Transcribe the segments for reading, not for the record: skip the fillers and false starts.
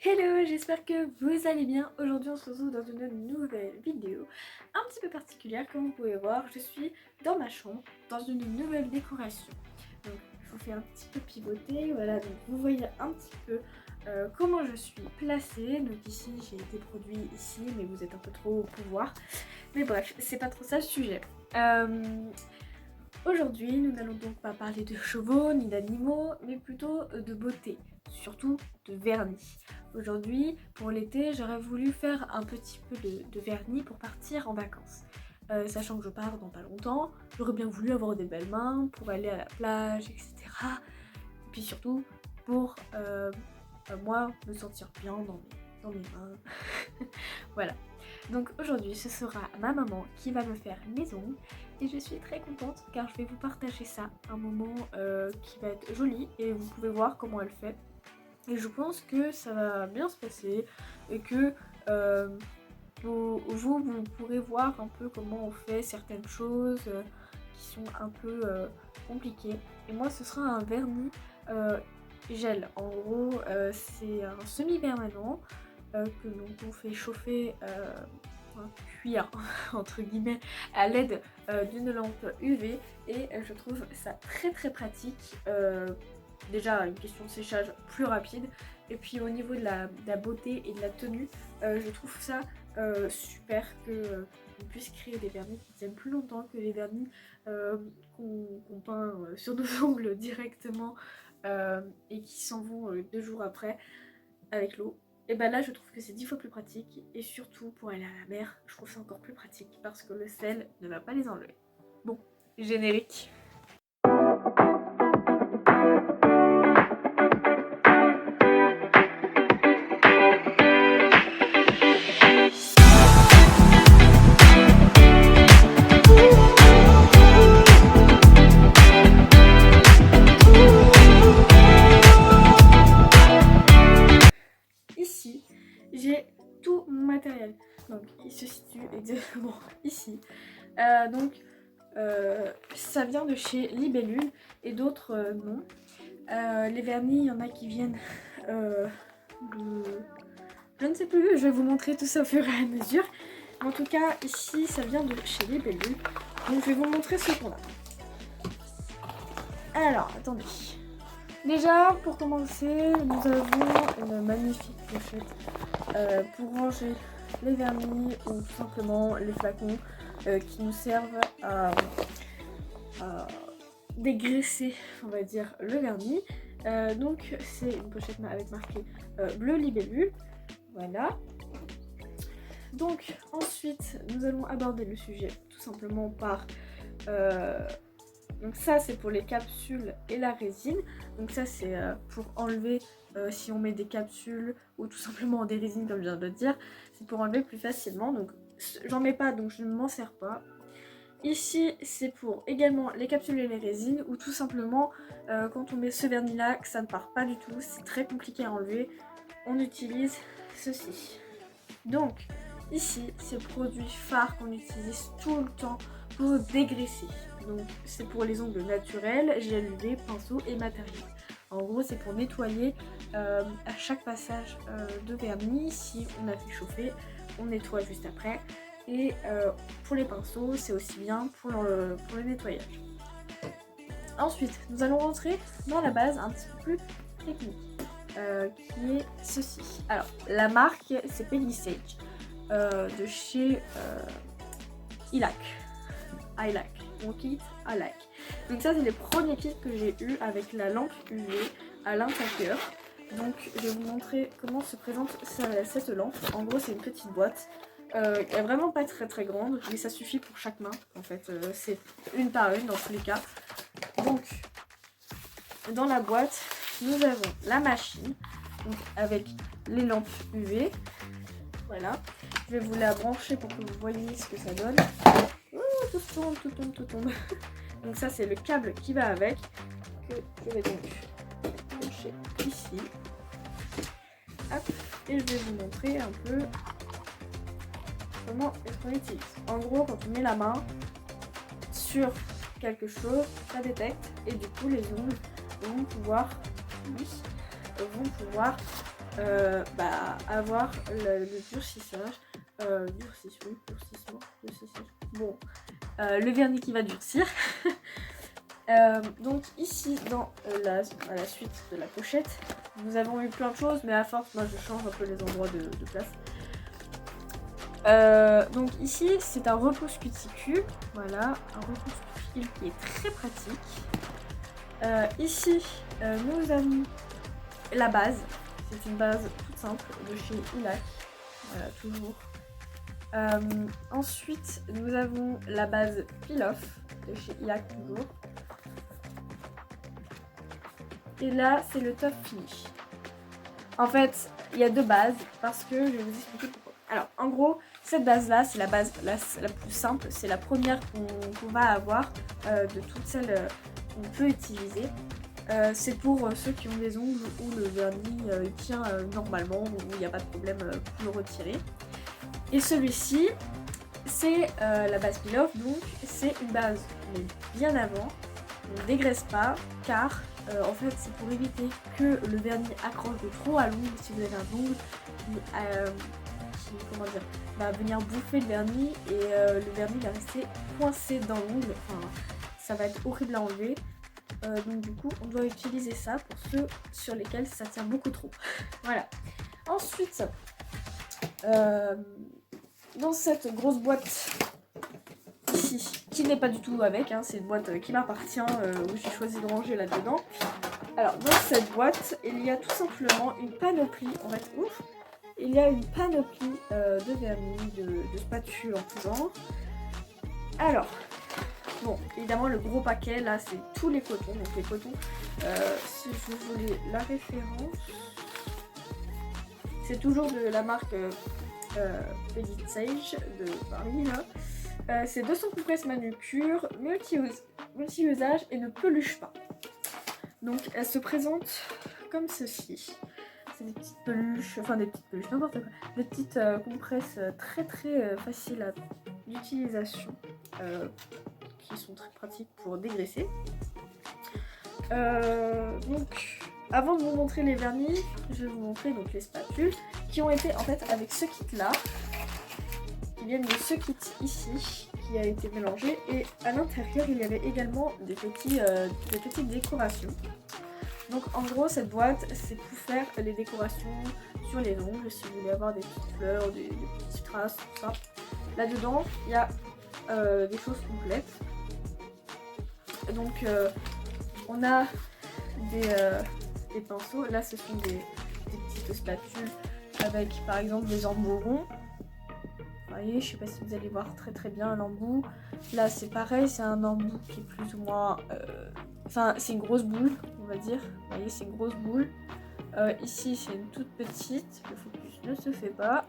Hello, j'espère que vous allez bien. Aujourd'hui on se retrouve dans une nouvelle vidéo un petit peu particulière. Comme vous pouvez voir, je suis dans ma chambre, dans une nouvelle décoration. Donc je vous fais un petit peu pivoter, voilà, donc vous voyez un petit peu comment je suis placée. Donc ici j'ai des produits ici, mais vous êtes un peu trop au pouvoir. Mais bref, c'est pas trop ça le sujet. Aujourd'hui, nous n'allons donc pas parler de chevaux ni d'animaux, mais plutôt de beauté, surtout de vernis. Aujourd'hui, pour l'été, j'aurais voulu faire un petit peu de vernis pour partir en vacances. Sachant que je pars dans pas longtemps, j'aurais bien voulu avoir des belles mains pour aller à la plage, etc. Et puis surtout, pour moi, me sentir bien dans mes mains. Voilà. Donc aujourd'hui, ce sera ma maman qui va me faire mes ongles et je suis très contente car je vais vous partager ça, un moment qui va être joli et vous pouvez voir comment elle fait. Et je pense que ça va bien se passer et que vous pourrez voir un peu comment on fait certaines choses qui sont un peu compliquées. Et moi, ce sera un vernis gel. En gros, c'est un semi-permanent que l'on vous fait chauffer un cuir entre guillemets à l'aide d'une lampe UV et je trouve ça très pratique. Déjà une question de séchage plus rapide et puis au niveau de la beauté et de la tenue, je trouve ça super que on puisse créer des vernis qui tiennent plus longtemps que les vernis qu'on peint sur nos ongles directement et qui s'en vont 2 jours après avec l'eau. Et ben là je trouve que c'est 10 fois plus pratique et surtout pour aller à la mer, je trouve ça encore plus pratique parce que le sel ne va pas les enlever. Bon, générique. Ici, j'ai tout mon matériel. Donc il se situe exactement ici. Ça vient de chez Libellule et d'autres non. Les vernis, il y en a qui viennent de... Je ne sais plus, je vais vous montrer tout ça au fur et à mesure. En tout cas, ici, ça vient de chez Libellule. Donc je vais vous montrer ce qu'on a. Alors, attendez. Déjà, pour commencer, nous avons une magnifique pochette pour ranger les vernis ou tout simplement les flacons qui nous servent à dégraisser, on va dire, le vernis. Donc c'est une pochette avec marqué bleu libellule. Voilà. Donc ensuite, nous allons aborder le sujet tout simplement par... donc ça c'est pour les capsules et la résine. Donc ça c'est pour enlever si on met des capsules ou tout simplement des résines comme je viens de le dire. C'est pour enlever plus facilement. Donc j'en mets pas donc je ne m'en sers pas. Ici c'est pour également les capsules et les résines ou tout simplement quand on met ce vernis là que ça ne part pas du tout. C'est très compliqué à enlever. On utilise ceci. Donc ici c'est le produit phare qu'on utilise tout le temps pour dégraisser. Donc c'est pour les ongles naturels, gel UV, pinceau et matériel. En gros c'est pour nettoyer à chaque passage de vernis. Si on a fait chauffer, on nettoie juste après. Et pour les pinceaux c'est aussi bien pour le nettoyage. Ensuite nous allons rentrer dans la base un petit peu plus technique qui est ceci. Alors la marque c'est Peggy de chez Ilac. Mon kit Ilac. Donc ça c'est les premiers kits que j'ai eu avec la lampe UV à l'intérieur. Donc je vais vous montrer comment se présente cette lampe. En gros c'est une petite boîte. Elle est vraiment pas très grande, mais ça suffit pour chaque main. En fait c'est une par une dans tous les cas. Donc dans la boîte nous avons la machine donc, avec les lampes UV. Voilà. Je vais vous la brancher pour que vous voyez ce que ça donne. Tout tombe. Donc ça c'est le câble qui va avec, que je vais donc brancher ici. Hop. Et je vais vous montrer un peu comment est-ce qu'on utilise. En gros quand on met la main sur quelque chose, ça détecte et du coup les ongles vont pouvoir avoir le durcissage. Durcissement. Bon, le vernis qui va durcir. Donc ici à la suite de la pochette, nous avons eu plein de choses, mais à force, moi je change un peu les endroits de place. Donc ici c'est un repousse cuticule, voilà, un repousse cuticule qui est très pratique. Ici nous avons la base, c'est une base toute simple de chez Ilac, voilà, toujours. Ensuite nous avons la base Peel-Off de chez Ilac, toujours. Et là c'est le Top Finish. En fait il y a deux bases parce que je vais vous expliquer pourquoi. Alors en gros cette base là c'est la base la plus simple, c'est la première qu'on va avoir de toutes celles qu'on peut utiliser. C'est pour ceux qui ont des ongles où le vernis tient normalement, où il n'y a pas de problème pour le retirer. Et celui-ci c'est la base Peel-Off, donc c'est une base mais bien avant, on ne dégraisse pas car en fait c'est pour éviter que le vernis accroche de trop à l'ongle. Si vous avez un ongle qui va venir bouffer le vernis et le vernis va rester coincé dans l'ongle, enfin ça va être horrible à enlever. Donc du coup on doit utiliser ça pour ceux sur lesquels ça tient beaucoup trop. Voilà. Ensuite dans cette grosse boîte ici, qui n'est pas du tout avec, hein, c'est une boîte qui m'appartient, où j'ai choisi de ranger là-dedans. Alors dans cette boîte, il y a tout simplement une panoplie, en fait, il y a une panoplie de vernis, de spatules en tout genre. Alors, bon, évidemment le gros paquet, là c'est tous les cotons, donc les cotons, si vous voulez la référence, c'est toujours de la marque Edit Sage de Paris, là. C'est 200 compresses manucure, multi-usage et ne peluche pas. Donc elle se présente comme ceci. C'est des petites peluches, n'importe quoi. Des petites compresses très faciles d'utilisation, qui sont très pratiques pour dégraisser. Donc avant de vous montrer les vernis, je vais vous montrer donc les spatules qui ont été en fait avec ce kit là. Qui viennent de ce kit ici qui a été mélangé, et à l'intérieur il y avait également des petites décorations. Donc en gros cette boîte c'est pour faire les décorations sur les ongles, si vous voulez avoir des petites fleurs, des petites traces, tout ça. Là dedans il y a des choses complètes. Donc on a des pinceaux, là ce sont des petites spatules avec par exemple des embouts ronds. Vous voyez, je sais pas si vous allez voir très bien l'embout. Là c'est pareil, c'est un embout qui est plus ou moins... Enfin c'est une grosse boule, on va dire. Vous voyez, c'est une grosse boule. Ici c'est une toute petite, le focus ne se fait pas.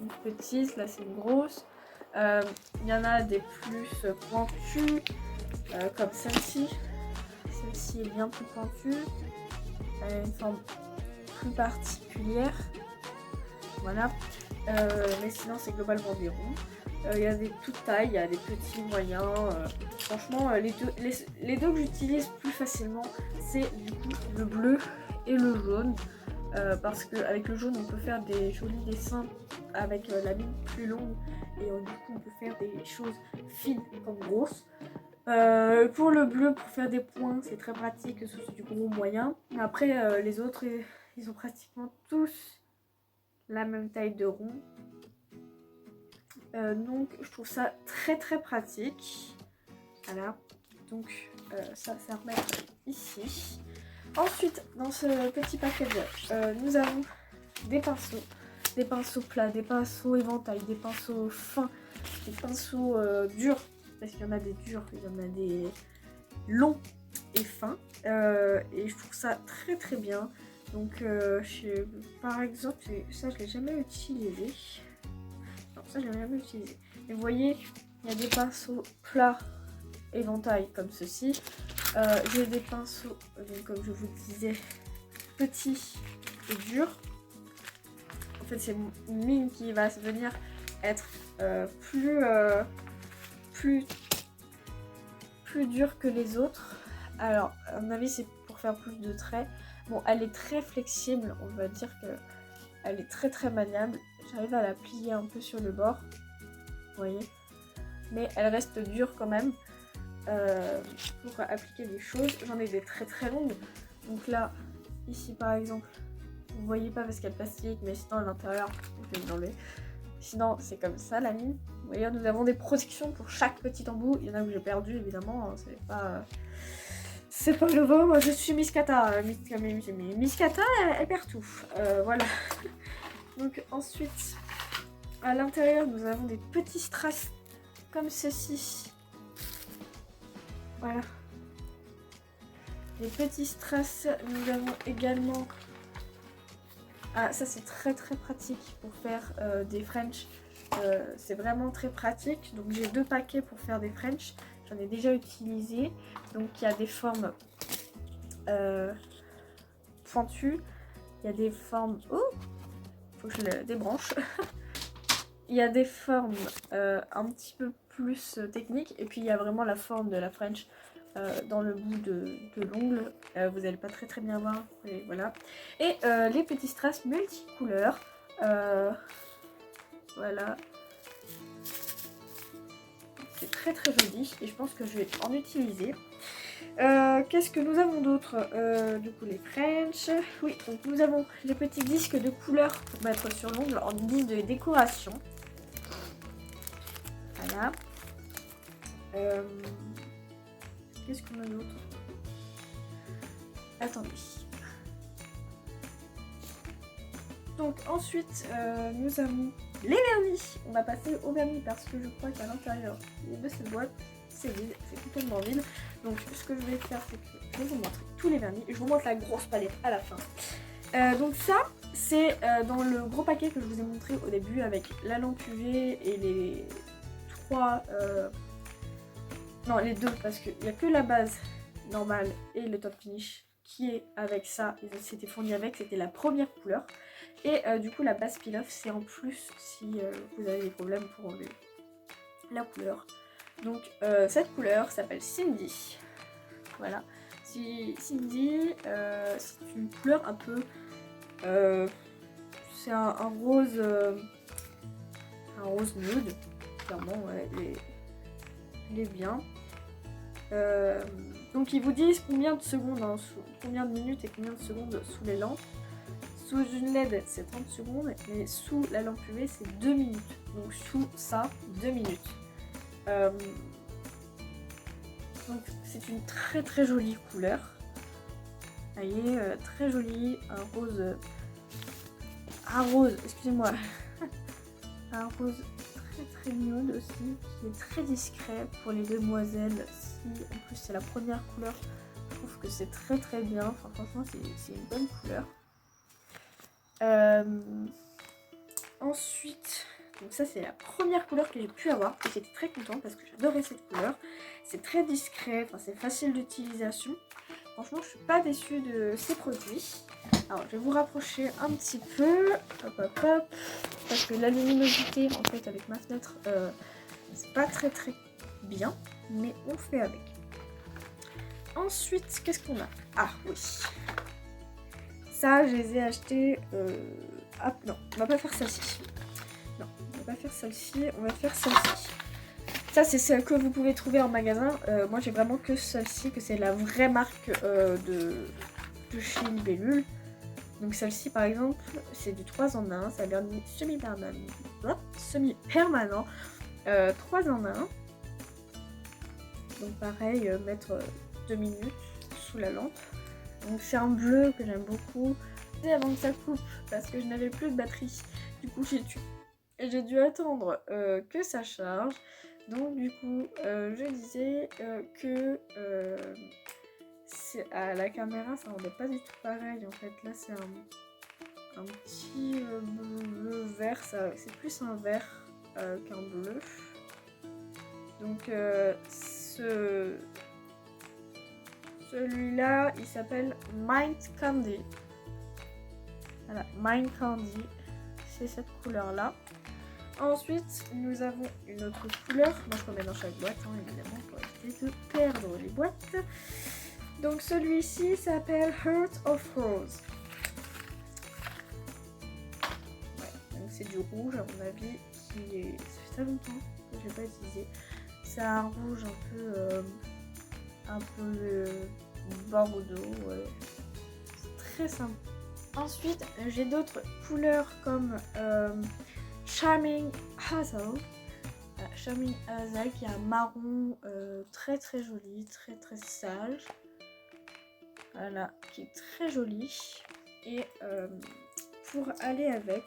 Une petite, là c'est une grosse. Il y en a des plus pointues, comme celle-ci. Celle-ci est bien plus pointue. Elle a une forme plus particulière. Voilà. Mais sinon c'est globalement des ronds. Il y a des toutes tailles, il y a des petits, moyens. Franchement les deux que j'utilise plus facilement c'est du coup le bleu et le jaune, parce qu'avec le jaune on peut faire des jolis dessins avec la mine plus longue, et du coup on peut faire des choses fines comme grosses. Pour le bleu, pour faire des points c'est très pratique, que ce soit du gros ou moyen. Après les autres ils ont pratiquement tous la même taille de rond, donc je trouve ça très pratique. Voilà, donc ça c'est à remettre ici. Ensuite dans ce petit paquet nous avons des pinceaux plats, des pinceaux éventail, des pinceaux fins, des pinceaux durs, parce qu'il y en a des durs, il y en a des longs et fins, et je trouve ça très bien. Donc par exemple, ça je l'ai jamais utilisé. Non, ça je l'ai jamais utilisé. Et vous voyez, il y a des pinceaux plats éventail comme ceci. J'ai des pinceaux, donc, comme je vous disais, petits et durs. En fait, c'est une mine qui va venir être plus dure que les autres. Alors, à mon avis, c'est pour faire plus de traits. Bon, elle est très flexible, on va dire que elle est très très maniable. J'arrive à la plier un peu sur le bord, vous voyez. Mais elle reste dure quand même pour appliquer des choses. J'en ai des très très longues. Donc là, ici par exemple, vous voyez pas parce qu'elle est plastique, mais sinon à l'intérieur, je vais l'enlever. Sinon, c'est comme ça la mine. Vous voyez, nous avons des protections pour chaque petit embout. Il y en a que j'ai perdu évidemment, hein, c'est pas le vent. Moi je suis Miss Kata. Miss Kata, elle perd tout. Voilà. Donc ensuite, à l'intérieur, nous avons des petits strass comme ceci. Voilà. Des petits strass. Nous avons également... Ah, ça c'est très très pratique pour faire des French. C'est vraiment très pratique. Donc j'ai 2 paquets pour faire des French. J'en ai déjà utilisé. Donc il y a des formes pointues. Il y a des formes... Oh, faut que je le débranche. Il y a des formes un petit peu plus techniques. Et puis il y a vraiment la forme de la French dans le bout de l'ongle. Vous n'allez pas très bien voir. Et voilà. Et les petits strass multicouleurs. Voilà. C'est très très joli. Et je pense que je vais en utiliser. Qu'est-ce que nous avons d'autre? Du coup les French. Oui, donc nous avons les petits disques de couleurs pour mettre sur l'ongle en guise de décoration. Voilà. Qu'est-ce qu'on a d'autre? Attendez. Donc ensuite nous avons les vernis. On va passer au vernis parce que je crois qu'à l'intérieur de cette boîte c'est vide, c'est complètement vide. Donc ce que je vais faire c'est que je vais vous montrer tous les vernis et je vous montre la grosse palette à la fin. Donc ça c'est dans le gros paquet que je vous ai montré au début avec la lampe UV et les 3... non les 2 parce qu'il n'y a que la base normale et le top finish qui est avec ça. C'était fourni avec, c'était la première couleur. Et du coup la base peel-off c'est en plus si vous avez des problèmes pour enlever la couleur. Donc cette couleur s'appelle Cindy. Voilà. Cindy, c'est une couleur un peu... c'est un rose... un rose nude. Clairement, ouais, il est bien. Donc ils vous disent combien de secondes, hein, combien de minutes et combien de secondes sous les lampes. Sous une LED c'est 30 secondes et sous la lampe UV c'est 2 minutes. Donc sous ça 2 minutes. Donc c'est une très très jolie couleur. Elle est très jolie, un rose, excusez-moi, un rose très nude aussi, qui est très discret pour les demoiselles. Si en plus c'est la première couleur, je trouve que c'est très très bien. Enfin franchement c'est une bonne couleur. Ensuite, donc ça c'est la première couleur que j'ai pu avoir et j'étais très contente parce que j'adorais cette couleur. C'est très discret, enfin c'est facile d'utilisation. Franchement je suis pas déçue de ces produits. Alors je vais vous rapprocher un petit peu, hop, parce que la luminosité en fait avec ma fenêtre c'est pas très bien, mais on fait avec. Ensuite qu'est-ce qu'on a? Ah oui, ça je les ai achetés. Ah non, on va pas faire celle-ci. Non, on va pas faire celle-ci, on va faire celle-ci. Ça c'est celle que vous pouvez trouver en magasin. Moi j'ai vraiment que celle-ci, que c'est la vraie marque de chez Libellule. Donc celle-ci par exemple, c'est du 3 en 1, ça a l'air semi-permanent. 3 en 1. Donc pareil, mettre 2 minutes sous la lampe. Donc c'est un bleu que j'aime beaucoup. Et avant que ça coupe, parce que je n'avais plus de batterie, du coup j'ai dû attendre que ça charge. Donc du coup je disais que à la caméra ça rendait pas du tout pareil en fait. Là c'est un petit bleu vert, c'est plus un vert qu'un bleu. Donc celui-là il s'appelle Mind Candy. Voilà, Mind Candy, c'est cette couleur là. Ensuite nous avons une autre couleur, moi je remets dans chaque boîte hein, évidemment pour éviter de perdre les boîtes. Donc celui-ci s'appelle Heart of Rose. Ouais, donc c'est du rouge à mon avis. Ça fait très longtemps que je l'ai pas utilisé. C'est un rouge un peu bordeaux. Ouais. C'est très sympa. Ensuite, j'ai d'autres couleurs comme Charming Hazel. Charming Hazel qui est un marron très très joli, très très sage. Voilà, qui est très joli. Et pour aller avec,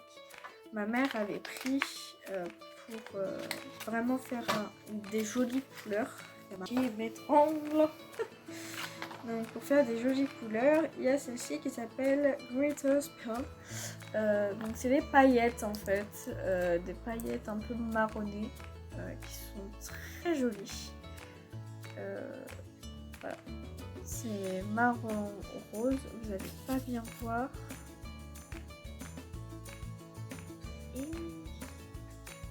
ma mère avait pris pour vraiment faire des jolies couleurs. Qui m'étrangle. Donc pour faire des jolies couleurs, il y a celle-ci qui s'appelle Glitter's Pearl. Donc c'est des paillettes en fait, des paillettes un peu marronnées qui sont très jolies. Voilà. C'est marron rose, vous n'allez pas bien voir. Et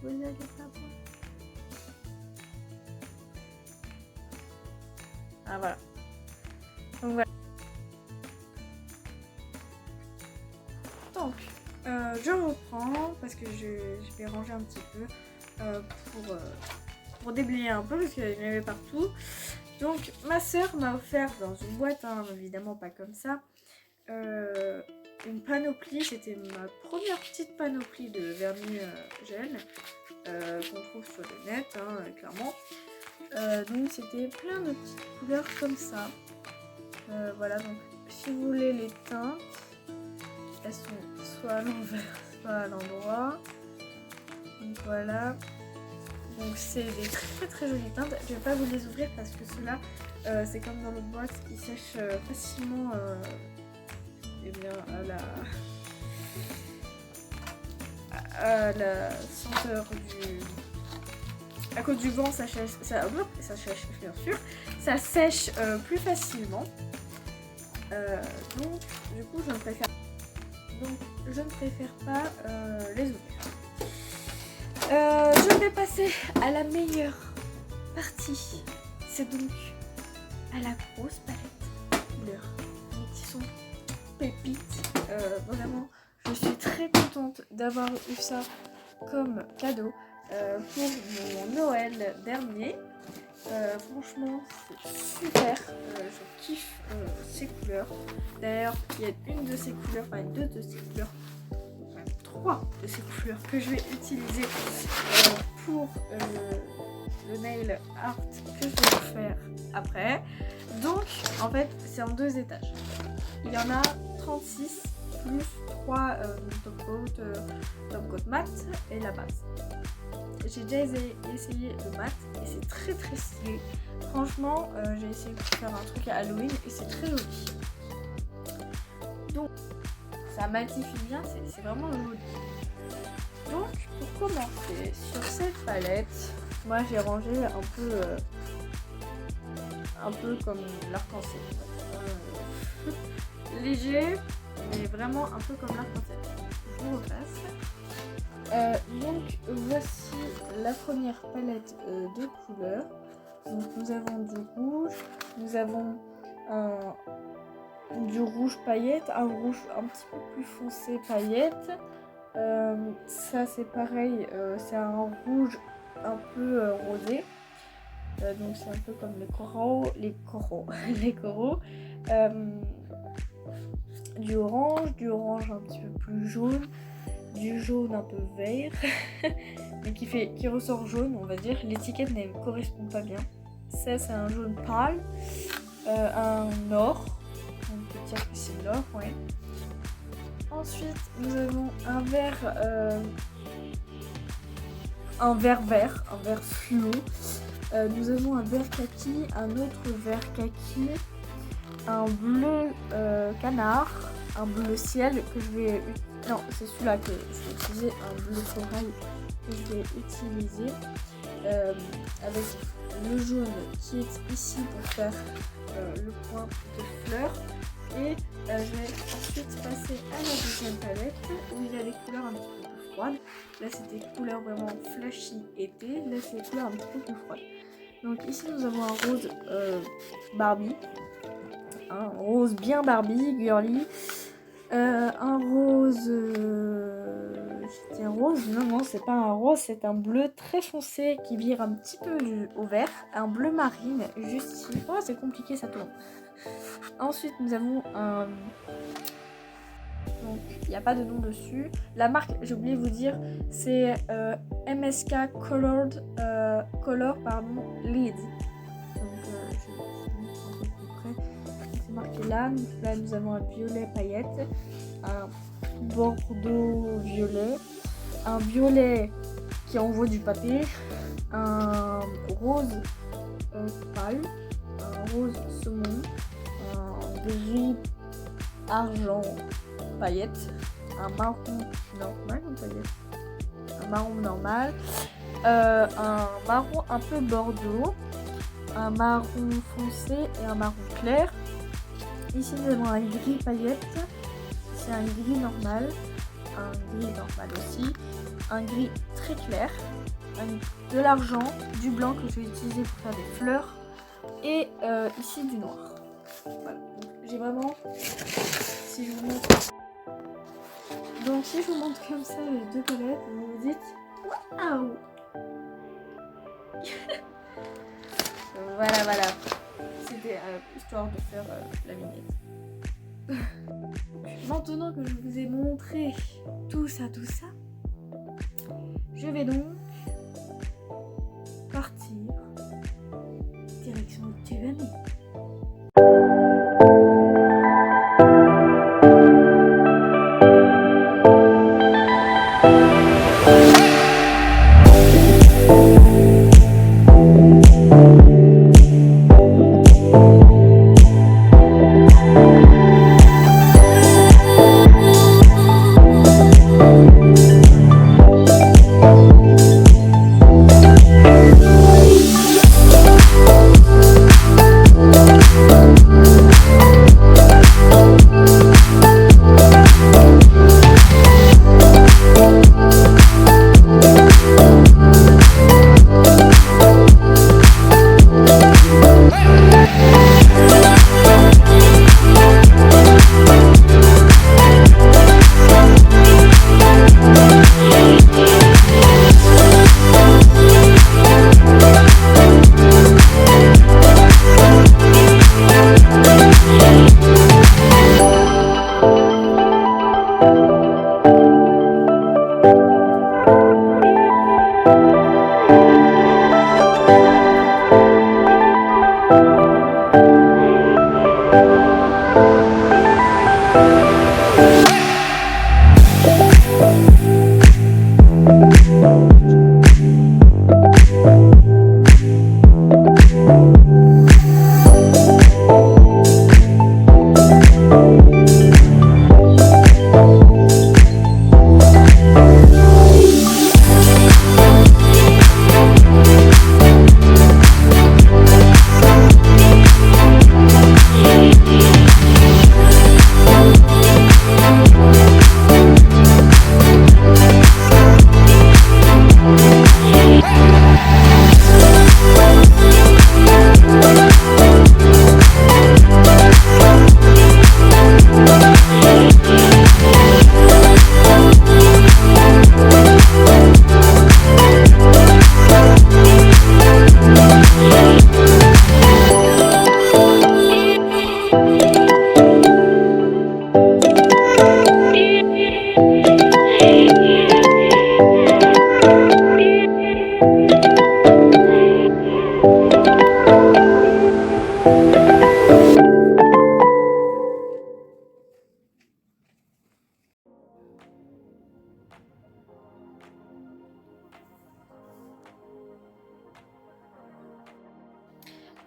vous n'allez pas voir. Ah voilà. Donc voilà. Donc je reprends parce que je vais ranger un petit peu pour déblayer un peu parce qu'il y en avait partout. Donc ma soeur m'a offert dans une boîte, hein, évidemment pas comme ça, une panoplie. C'était ma première petite panoplie de vernis gel qu'on trouve sur le net, hein, clairement. Donc c'était plein de petites couleurs comme ça. Voilà, donc si vous voulez les teintes, elles sont soit à l'envers, soit à l'endroit. Donc voilà. Donc c'est des très très jolies teintes. Je vais pas vous les ouvrir parce que ceux-là, c'est comme dans l'autre boîte, ils sèchent facilement eh bien, à la senteur du... À cause du vent, ça sèche, bien sûr. Ça sèche plus facilement. Donc du coup je ne préfère pas les ouvrir. Je vais passer à la meilleure partie. C'est donc à la grosse palette couleurs qui sont pépites. Vraiment, je suis très contente d'avoir eu ça comme cadeau pour mon Noël dernier. Franchement, c'est super. Je kiffe ces couleurs. D'ailleurs, il y a une de ces couleurs, enfin deux de ces couleurs, enfin trois de ces couleurs que je vais utiliser pour le nail art que je vais faire après. Donc, en fait, c'est en deux étages. Il y en a 36 plus 3 top coat mat et la base. J'ai déjà essayé le mat et c'est très très stylé. Franchement, j'ai essayé de faire un truc à Halloween et c'est très joli. Donc, ça matifie bien, c'est vraiment joli. Donc, pour commencer, sur cette palette, moi j'ai rangé un peu comme l'arc-en-ciel. Léger, mais vraiment un peu comme l'arc-en-ciel. Je vous repasse. Donc voici la première palette de couleurs. Donc nous avons du rouge, nous avons du rouge paillette, un rouge un petit peu plus foncé paillette. Ça c'est pareil, c'est un rouge un peu rosé. Donc c'est un peu comme les coraux. Du orange un petit peu plus jaune, du jaune un peu vert, mais qui ressort jaune, on va dire. L'étiquette ne correspond pas bien. Ça, c'est un jaune pâle, un or. On peut dire que c'est l'or, ouais. Ensuite, nous avons un vert vert, un vert fluo. Nous avons un vert kaki, un autre vert kaki, un bleu canard, un bleu ciel que je vais... Non, c'est celui-là que je vais utiliser, un bleu corail que je vais utiliser avec le jaune qui est ici pour faire le point de fleurs. Et je vais ensuite passer à la deuxième palette où il y a les couleurs un petit peu plus froides. Là, c'était couleur vraiment flashy été. Là, c'est les couleurs un petit peu plus froides. Donc ici, nous avons un rose Barbie. un rose bien Barbie, girly. Un rose... C'était un rose? Non, c'est pas un rose, c'est un bleu très foncé qui vire un petit peu au vert. Un bleu marine, juste ici. Oh, c'est compliqué, ça tourne. Ensuite, nous avons un... Donc, il n'y a pas de nom dessus. La marque, j'ai oublié de vous dire, c'est MSK Color Lead. Donc, je vais vous mettre un peu plus près. C'est marqué là. Donc, là, nous avons un violet paillette, un bordeaux violet, un violet qui envoie du pâté, un rose pâle, un rose saumon, un gris argent paillette, un marron normal ou paillette, un marron normal, un marron un peu bordeaux, un marron foncé et un marron clair. Ici nous avons un gris paillette, c'est un gris normal aussi, un gris très clair, de l'argent, du blanc que je vais utiliser pour faire des fleurs et ici du noir. Voilà, j'ai vraiment, si je vous montre, donc si je vous montre comme ça les deux palettes, vous vous dites waouh. Voilà, c'était histoire de faire la vignette. Maintenant que je vous ai montré tout ça, je vais donc partir direction Tiffany.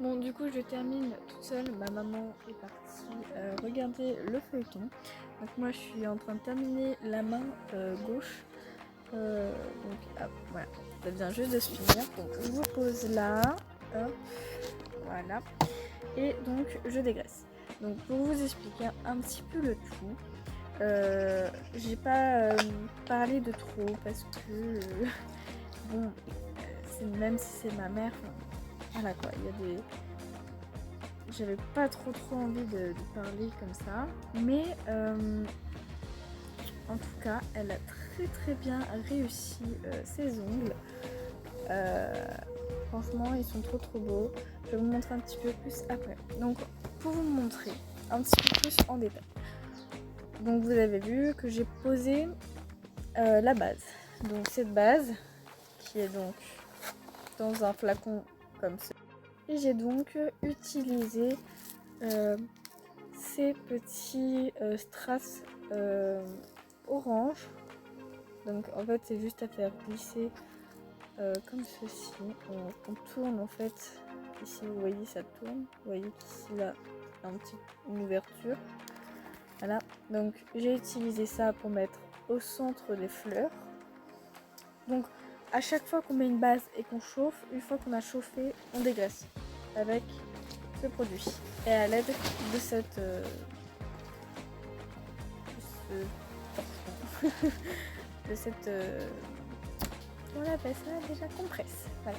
Bon, du coup, je termine toute seule. Ma maman est partie regarder le feuilleton. Donc moi, je suis en train de terminer la main gauche. Donc, voilà, ça vient juste de se finir. Donc, je vous pose là. Hop, voilà. Et donc, je dégraisse. Donc, pour vous expliquer un petit peu le tout, j'ai pas parlé de trop parce que, bon, même si c'est ma mère, voilà quoi, il y a des... j'avais pas trop envie de parler comme ça. Mais en tout cas, elle a très bien réussi ses ongles. Franchement, ils sont trop beaux. Je vais vous montrer un petit peu plus après. Donc, pour vous montrer un petit peu plus en détail. Donc, vous avez vu que j'ai posé la base. Donc, cette base qui est donc dans un flacon comme ça. Et j'ai donc utilisé ces petits strass orange. Donc, en fait, c'est juste à faire glisser comme ceci. On tourne en fait. Ici, vous voyez, ça tourne. Vous voyez qu'ici, là, il y a une ouverture. Voilà. Donc, j'ai utilisé ça pour mettre au centre des fleurs. Donc, à chaque fois qu'on met une base et qu'on chauffe, une fois qu'on a chauffé, on dégraisse avec ce produit. Et à l'aide de cette de cette on appelle ça déjà compresse. Voilà.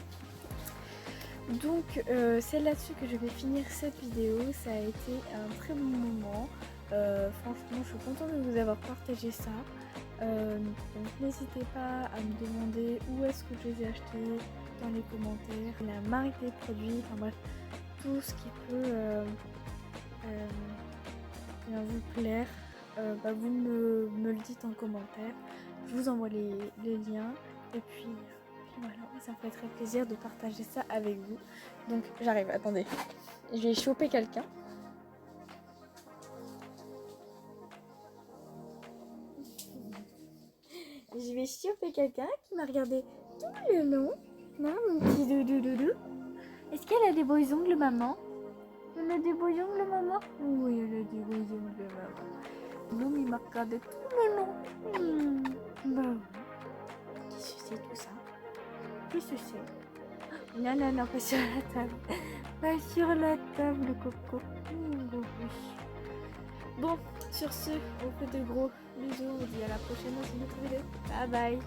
Donc c'est là-dessus que je vais finir cette vidéo. Ça a été un très bon moment. Franchement, je suis contente de vous avoir partagé ça. Donc n'hésitez pas à me demander où est-ce que je les ai achetés dans les commentaires, la marque des produits, enfin bref, tout ce qui peut vous plaire. Vous me le dites en commentaire. Je vous envoie les liens et puis voilà, ça me fait très plaisir de partager ça avec vous. Donc j'arrive, attendez, je vais choper quelqu'un. Je vais choper quelqu'un qui m'a regardé tout le long. Non, mon petit doudou. Est-ce qu'elle a des beaux ongles, maman? Elle a des beaux ongles, maman? Oui, elle a des beaux ongles, maman. Non, il m'a regardé tout le long. Qu'est-ce que c'est tout ça? Qu'est-ce que c'est? Non, pas sur la table. Pas sur la table, coco. Bon, sur ce, on fait de gros bisous. On vous dit à la prochaine dans une autre vidéo. Bye bye.